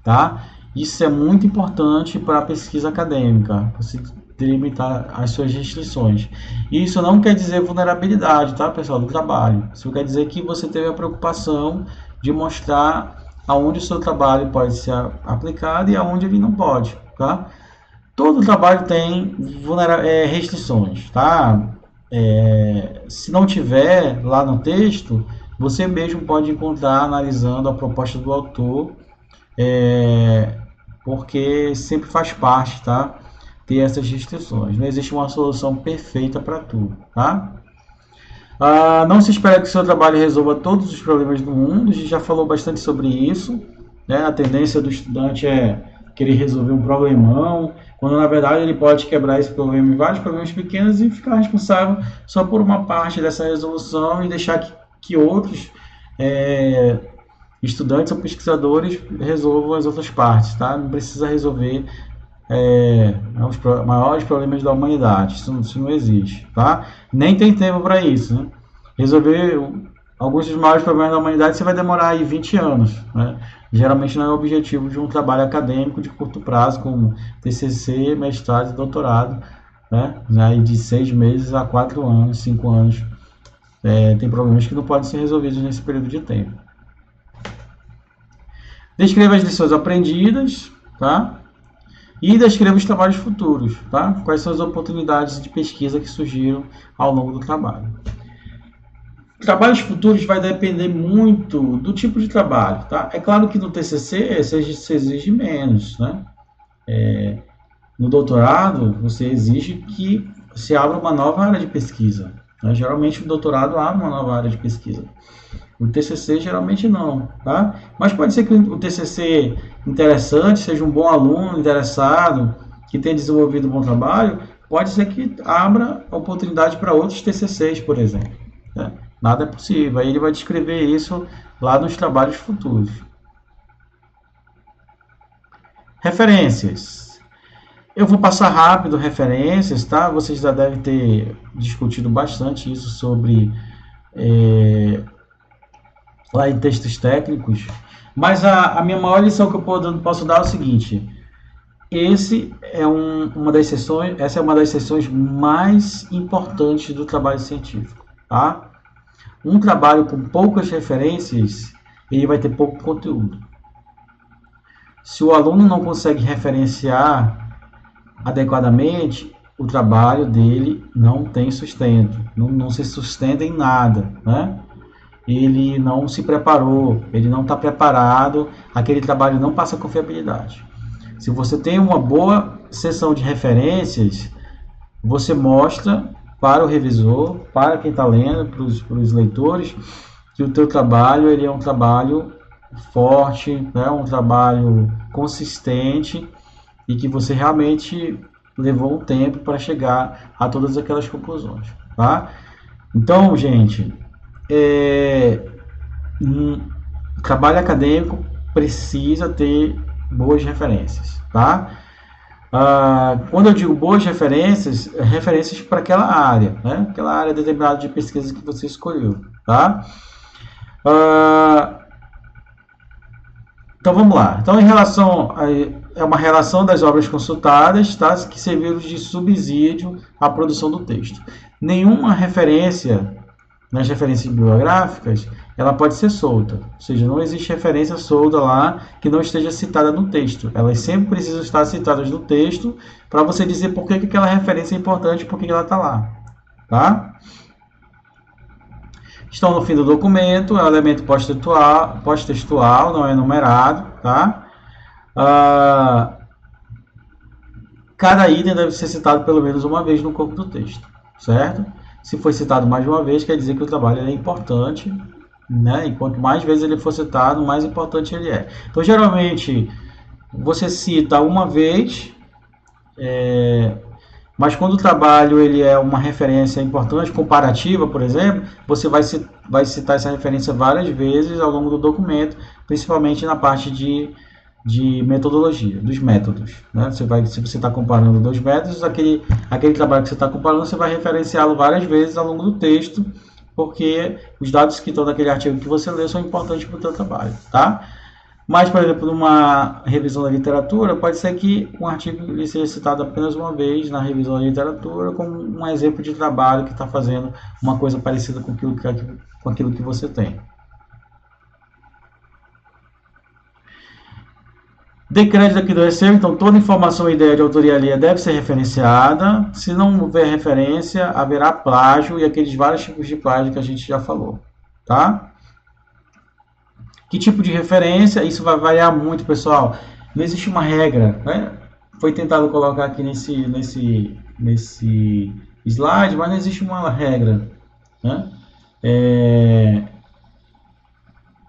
tá? Isso é muito importante para a pesquisa acadêmica, você delimitar as suas restrições. Isso não quer dizer vulnerabilidade, tá, pessoal, do trabalho. Isso quer dizer que você teve a preocupação de mostrar aonde o seu trabalho pode ser aplicado e aonde ele não pode, tá? Todo trabalho tem restrições, tá? Se não tiver lá no texto, você mesmo pode encontrar analisando a proposta do autor, porque sempre faz parte, tá? Ter essas restrições. Não existe uma solução perfeita para tudo, tá? Não se espera que o seu trabalho resolva todos os problemas do mundo. A gente já falou bastante sobre isso, né? A tendência do estudante é querer resolver um problemão, quando na verdade ele pode quebrar esse problema em vários problemas pequenos e ficar responsável só por uma parte dessa resolução e deixar que outros estudantes ou pesquisadores resolvam as outras partes, tá? Não precisa resolver os maiores problemas da humanidade, isso não existe, tá? Nem tem tempo para isso, né? Resolver alguns dos maiores problemas da humanidade você vai demorar aí 20 anos, né? Geralmente não é o objetivo de um trabalho acadêmico de curto prazo, como TCC, mestrado e doutorado, né? De 6 meses a 4 anos, 5 anos. Tem problemas que não podem ser resolvidos nesse período de tempo. Descreva as lições aprendidas, tá? E descreva os trabalhos futuros, tá? Quais são as oportunidades de pesquisa que surgiram ao longo do trabalho. Trabalhos futuros vai depender muito do tipo de trabalho, tá? É claro que no TCC se exige menos, né? No doutorado, você exige que se abra uma nova área de pesquisa, né? Geralmente o doutorado abre uma nova área de pesquisa. O TCC geralmente não, tá? Mas pode ser que o TCC interessante, seja um bom aluno interessado, que tenha desenvolvido um bom trabalho, pode ser que abra oportunidade para outros TCCs, por exemplo, né? Nada é possível. Aí ele vai descrever isso lá nos trabalhos futuros. Referências. Eu vou passar rápido referências, tá? Vocês já devem ter discutido bastante isso sobre lá em textos técnicos. Mas a minha maior lição que eu posso dar é o seguinte: essa é uma das sessões mais importantes do trabalho científico, tá? Um trabalho com poucas referências, ele vai ter pouco conteúdo. Se o aluno não consegue referenciar adequadamente, o trabalho dele não tem sustento, não se sustenta em nada, né? Ele não se preparou, ele não está preparado, aquele trabalho não passa confiabilidade. Se você tem uma boa seção de referências, você mostra para o revisor, para quem está lendo, para os leitores, que o teu trabalho ele é um trabalho forte, né? Um trabalho consistente e que você realmente levou um tempo para chegar a todas aquelas conclusões, tá? Então, gente, um trabalho acadêmico precisa ter boas referências, tá? Quando eu digo boas referências, referências para aquela área, né? Aquela área determinada de pesquisa que você escolheu, tá? Então vamos lá. Então, é uma relação das obras consultadas, tá? Que serviram de subsídio à produção do texto. Nenhuma referência nas referências bibliográficas, ela pode ser solta. Ou seja, não existe referência solta lá que não esteja citada no texto. Elas sempre precisam estar citadas no texto para você dizer por que aquela referência é importante e por que ela está lá, tá? Estão no fim do documento, é um elemento pós-textual, não é numerado, tá? Cada item deve ser citado pelo menos uma vez no corpo do texto, certo? Se foi citado mais de uma vez, quer dizer que o trabalho é importante, né? E quanto mais vezes ele for citado, mais importante ele é. Então, geralmente, você cita uma vez, mas quando o trabalho ele é uma referência importante, comparativa, por exemplo, você vai citar essa referência várias vezes ao longo do documento, principalmente na parte de de metodologia, dos métodos, né? Se você está comparando dois métodos, aquele trabalho que você está comparando, você vai referenciá-lo várias vezes ao longo do texto, porque os dados que estão naquele artigo que você leu são importantes para o seu trabalho, tá? Mas, por exemplo, numa revisão da literatura, pode ser que um artigo ele seja citado apenas uma vez na revisão da literatura como um exemplo de trabalho que está fazendo uma coisa parecida com aquilo que você tem. Dê crédito aqui do receio, então toda informação e ideia de autoria alheia deve ser referenciada. Se não houver referência, haverá plágio e aqueles vários tipos de plágio que a gente já falou, tá? Que tipo de referência? Isso vai variar muito, pessoal. Não existe uma regra, né? Foi tentado colocar aqui nesse slide, mas não existe uma regra, né?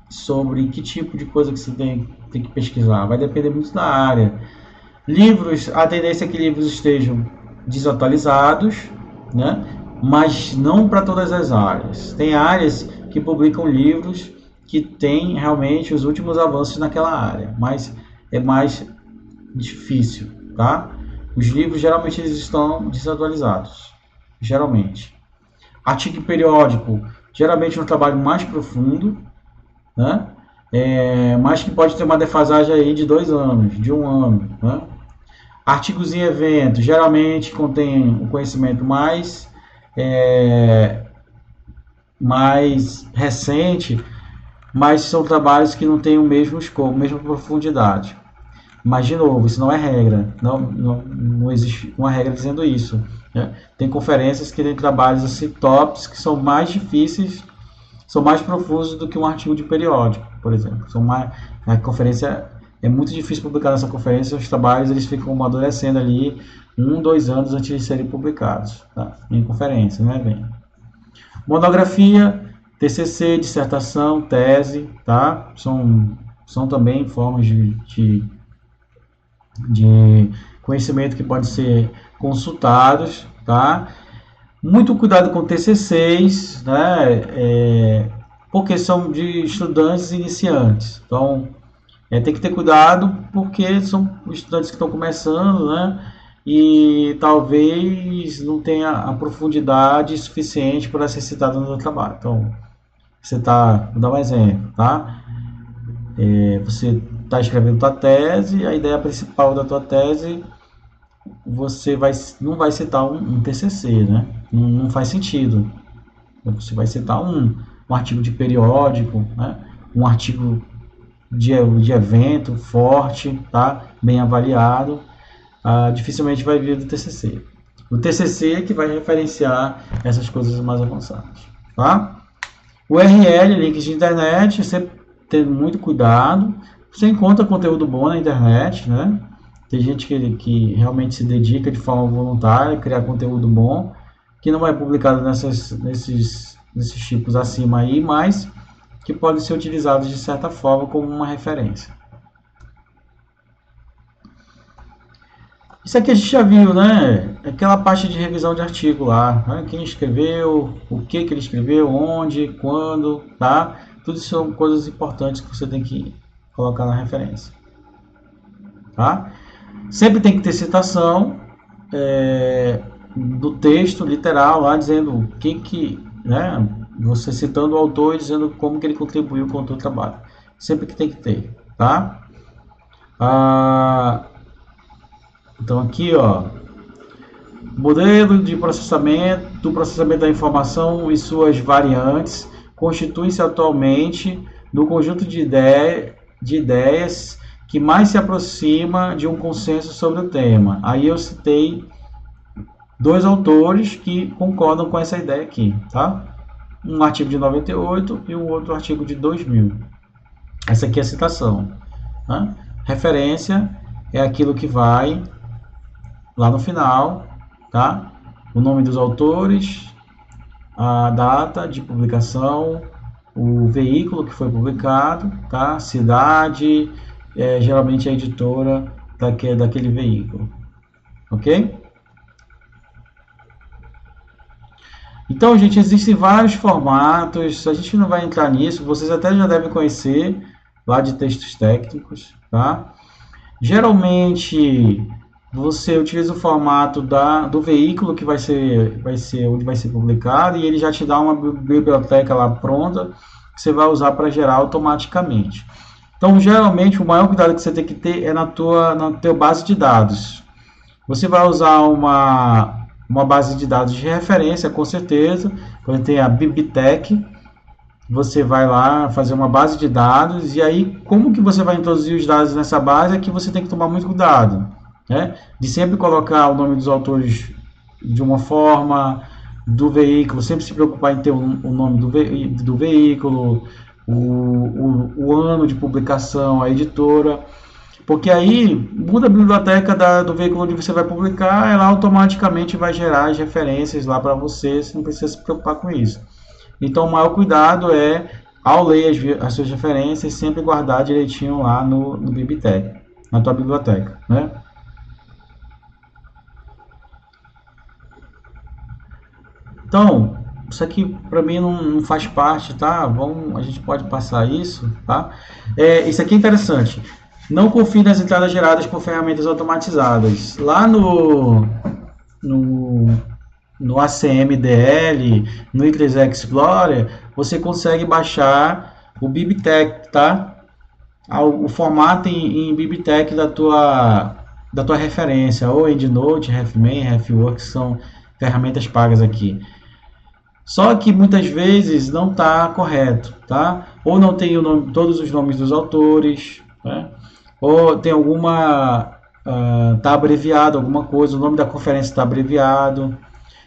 Sobre que tipo de coisa que você tem que pesquisar. Vai depender muito da área. Livros, a tendência é que livros estejam desatualizados, né? Mas não para todas as áreas. Tem áreas que publicam livros que têm realmente os últimos avanços naquela área, mas é mais difícil, tá? Os livros geralmente eles estão desatualizados, geralmente. Artigo periódico, geralmente é um trabalho mais profundo, né? Mas que pode ter uma defasagem aí de 2 anos, de 1 ano, né? Artigos em evento, geralmente contém um conhecimento mais recente, mas são trabalhos que não têm o mesmo escopo, a mesma profundidade. Mas, de novo, isso não é regra, não existe uma regra dizendo isso, né? Tem conferências que têm trabalhos assim, tops, que são mais difíceis, são mais profundos do que um artigo de periódico, por exemplo. A conferência é muito difícil publicar nessa conferência, os trabalhos eles ficam amadurecendo ali 1, 2 anos antes de serem publicados, tá? Em conferência, não é bem. Monografia, TCC, dissertação, tese, tá? São também formas de conhecimento que podem ser consultados, tá? Muito cuidado com TCCs, né? Porque são de estudantes iniciantes. Então, tem que ter cuidado porque são estudantes que estão começando, né? E talvez não tenha a profundidade suficiente para ser citado no trabalho. Então, vou dar um exemplo, tá? Você está escrevendo tua tese, a ideia principal da tua tese, você não vai citar um TCC, né? Não faz sentido. Você vai citar um artigo de periódico, né? Um artigo de evento forte, tá? Bem avaliado. Dificilmente vai vir do TCC. O TCC é que vai referenciar essas coisas mais avançadas, tá? O URL, links de internet, sempre ter muito cuidado. Você encontra conteúdo bom na internet, né? Tem gente que realmente se dedica de forma voluntária a criar conteúdo bom, que não é publicado nesses tipos acima aí, mas que pode ser utilizado de certa forma como uma referência. Isso aqui a gente já viu, né? Aquela parte de revisão de artigo lá, né? Quem escreveu, o que ele escreveu, onde, quando, tá? Tudo isso são coisas importantes que você tem que colocar na referência, tá? Sempre tem que ter citação do texto literal lá, dizendo o né? Você citando o autor e dizendo como que ele contribuiu com o teu trabalho. Sempre que tem que ter, tá? Então aqui, ó, modelo de processamento, do processamento da informação e suas variantes constitui-se atualmente no conjunto de ideias que mais se aproxima de um consenso sobre o tema. Aí eu citei 2 autores que concordam com essa ideia aqui, tá? Um artigo de 98 e um outro artigo de 2000. Essa aqui é a citação, né? Referência é aquilo que vai lá no final, tá? O nome dos autores, a data de publicação, o veículo que foi publicado, tá? Cidade, geralmente a editora daquele veículo, ok? Então, gente, existem vários formatos, a gente não vai entrar nisso, vocês até já devem conhecer lá de textos técnicos, tá? Geralmente você utiliza o formato do veículo que vai ser onde vai ser publicado, e ele já te dá uma biblioteca lá pronta que você vai usar para gerar automaticamente. Então, geralmente, o maior cuidado que você tem que ter é na tua base de dados. Você vai usar uma base de dados de referência, com certeza. Quando tem a BibTeX, você vai lá fazer uma base de dados, e aí como que você vai introduzir os dados nessa base é que você tem que tomar muito cuidado, né? De sempre colocar o nome dos autores de uma forma, do veículo, sempre se preocupar em ter o nome do veículo, o ano de publicação, a editora, porque aí muda a biblioteca do veículo onde você vai publicar, ela automaticamente vai gerar as referências lá para você não precisa se preocupar com isso. Então, o maior cuidado é, ao ler as suas referências, sempre guardar direitinho lá no BibTeX, na tua biblioteca, né? Então, isso aqui para mim não faz parte, tá? A gente pode passar isso, tá? Isso aqui é interessante. Não confie nas entradas geradas por ferramentas automatizadas. Lá no ACMDL, no Internet Explorer, você consegue baixar o BibTeX, tá? O formato em BibTeX da tua referência, ou EndNote, RefMan, RefWorks, são ferramentas pagas aqui. Só que muitas vezes não está correto, tá? Ou não tem todos os nomes dos autores, né? Ou tem tá abreviado alguma coisa, o nome da conferência está abreviado.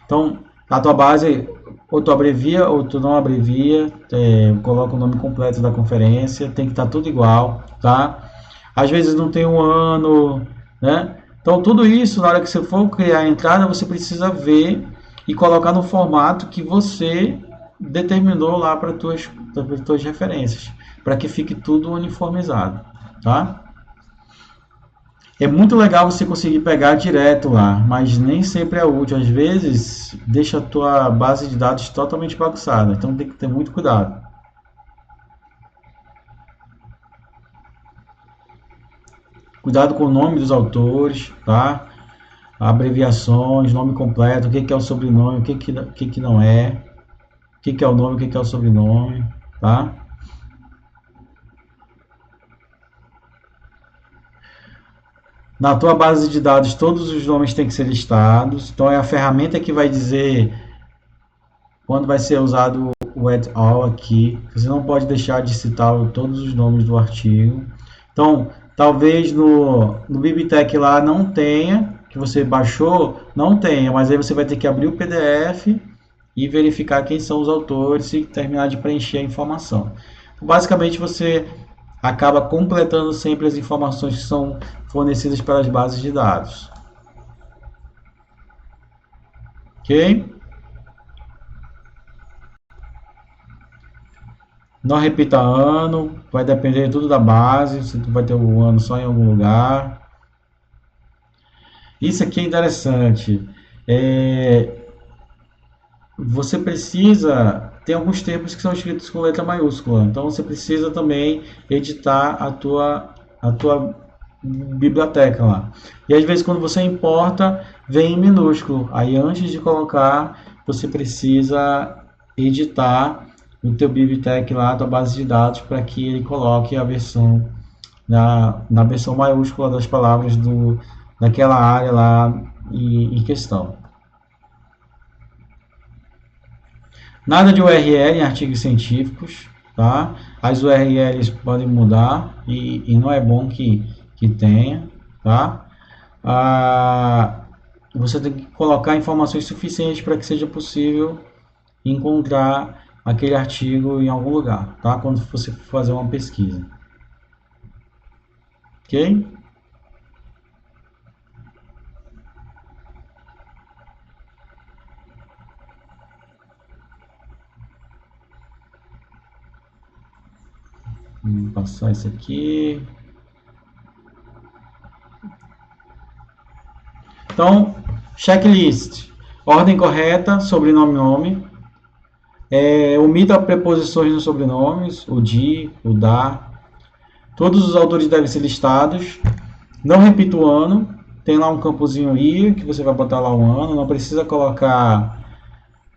Então, a tua base, ou tu abrevia ou tu não abrevia, coloca o nome completo da conferência, tem que estar tudo igual, tá? Às vezes não tem um ano, né? Então, tudo isso, na hora que você for criar a entrada, você precisa ver e colocar no formato que você determinou lá para tuas referências, para que fique tudo uniformizado, tá? É muito legal você conseguir pegar direto lá, mas nem sempre é útil. Às vezes, deixa a tua base de dados totalmente bagunçada. Então, tem que ter muito cuidado. Cuidado com o nome dos autores, tá? Abreviações, nome completo, o que é o sobrenome, o que não é, o que é o nome, o que é o sobrenome, tá? Na tua base de dados, todos os nomes têm que ser listados. Então, é a ferramenta que vai dizer quando vai ser usado o et al. Aqui. Você não pode deixar de citar todos os nomes do artigo. Então, talvez no BibTeX lá não tenha, que você baixou, não tenha, mas aí você vai ter que abrir o PDF e verificar quem são os autores e terminar de preencher a informação. Então, basicamente, você acaba completando sempre as informações que são fornecidas pelas bases de dados. Ok? Não repita ano, vai depender tudo da base, se tu vai ter o ano só em algum lugar. Isso aqui é interessante. Você precisa, tem alguns termos que são escritos com letra maiúscula, então você precisa também editar a tua biblioteca lá. E às vezes quando você importa, vem em minúsculo. Aí antes de colocar, você precisa editar o teu BibTeX lá, a tua base de dados, para que ele coloque a versão na versão maiúscula das palavras daquela área lá em questão. Nada de URL em artigos científicos, tá? As URLs podem mudar e não é bom que tenha, tá? Você tem que colocar informações suficientes para que seja possível encontrar aquele artigo em algum lugar, tá? Quando você for fazer uma pesquisa. Ok? Vou passar isso aqui. Então, checklist. Ordem correta, sobrenome, nome. Omita preposições nos sobrenomes, o de, o da. Todos os autores devem ser listados. Não repita o ano, tem lá um campozinho I, que você vai botar lá o ano, não precisa colocar,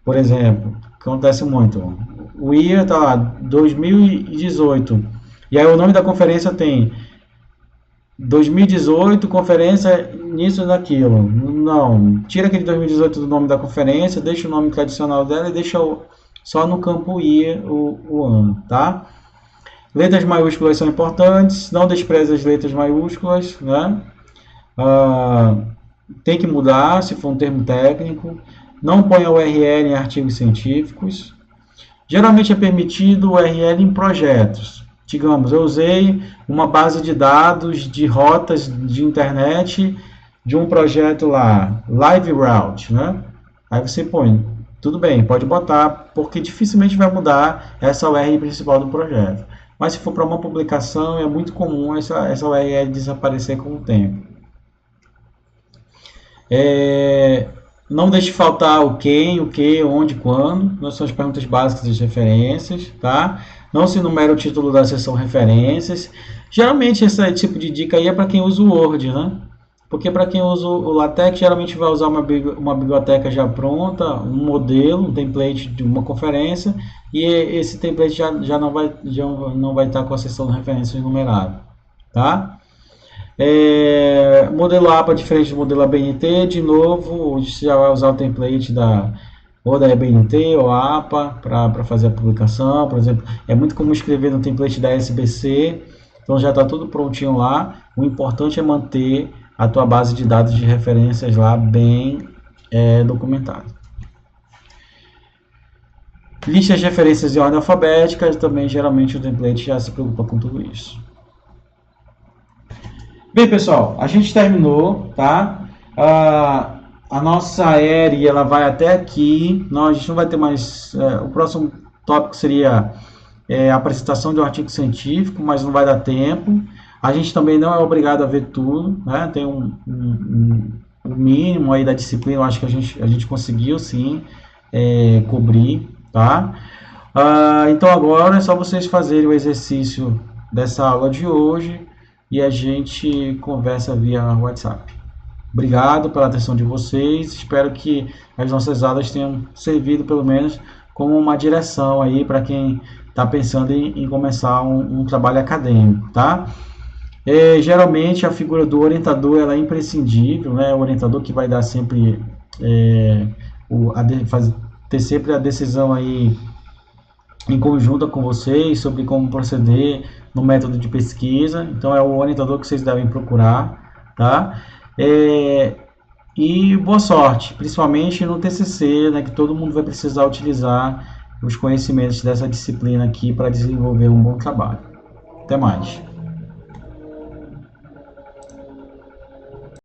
por exemplo, acontece muito, o year tá lá, 2018, e aí o nome da conferência tem 2018, conferência nisso e naquilo. Não, tira aquele 2018 do nome da conferência, deixa o nome tradicional dela e deixa só no campo I o ano, tá? Letras maiúsculas são importantes, não despreze as letras maiúsculas, né? Tem que mudar se for um termo técnico. Não ponha URL em artigos científicos. Geralmente é permitido URL em projetos. Digamos, eu usei uma base de dados de rotas de internet de um projeto lá, LiveRoute, né? Aí você põe, tudo bem, pode botar, porque dificilmente vai mudar essa URL principal do projeto. Mas se for para uma publicação, é muito comum essa URL desaparecer com o tempo. Não deixe faltar o quem, o que, onde, quando. Essas são as perguntas básicas das referências, tá? Não se enumera o título da seção referências. Geralmente esse tipo de dica aí é para quem usa o Word, né? Porque para quem usa o LaTeX, geralmente vai usar uma biblioteca já pronta, um modelo, um template de uma conferência, e esse template já não vai estar com a seção de referências numerada, tá? Modelo APA diferente do modelo ABNT, de novo, você já vai usar o template ou da ABNT ou APA para fazer a publicação, por exemplo. É muito comum escrever no template da SBC, então já está tudo prontinho lá. O importante é manter a tua base de dados de referências lá bem documentada. Listas de referências em ordem alfabética, também geralmente o template já se preocupa com tudo isso. Bem, pessoal, a gente terminou, tá? A nossa série, ela vai até aqui. Não, a gente não vai ter mais... o próximo tópico seria a apresentação de um artigo científico, mas não vai dar tempo. A gente também não é obrigado a ver tudo, né? Tem um mínimo aí da disciplina, eu acho que a gente conseguiu, sim, cobrir, tá? Então agora é só vocês fazerem o exercício dessa aula de hoje e a gente conversa via WhatsApp. Obrigado pela atenção de vocês, espero que as nossas aulas tenham servido pelo menos como uma direção aí para quem está pensando em começar um trabalho acadêmico, tá? Geralmente a figura do orientador ela é imprescindível, né? O orientador que vai dar sempre ter sempre a decisão aí em conjunto com vocês sobre como proceder no método de pesquisa. Então é o orientador que vocês devem procurar, tá? E boa sorte, principalmente no TCC, né, que todo mundo vai precisar utilizar os conhecimentos dessa disciplina aqui para desenvolver um bom trabalho. Até mais.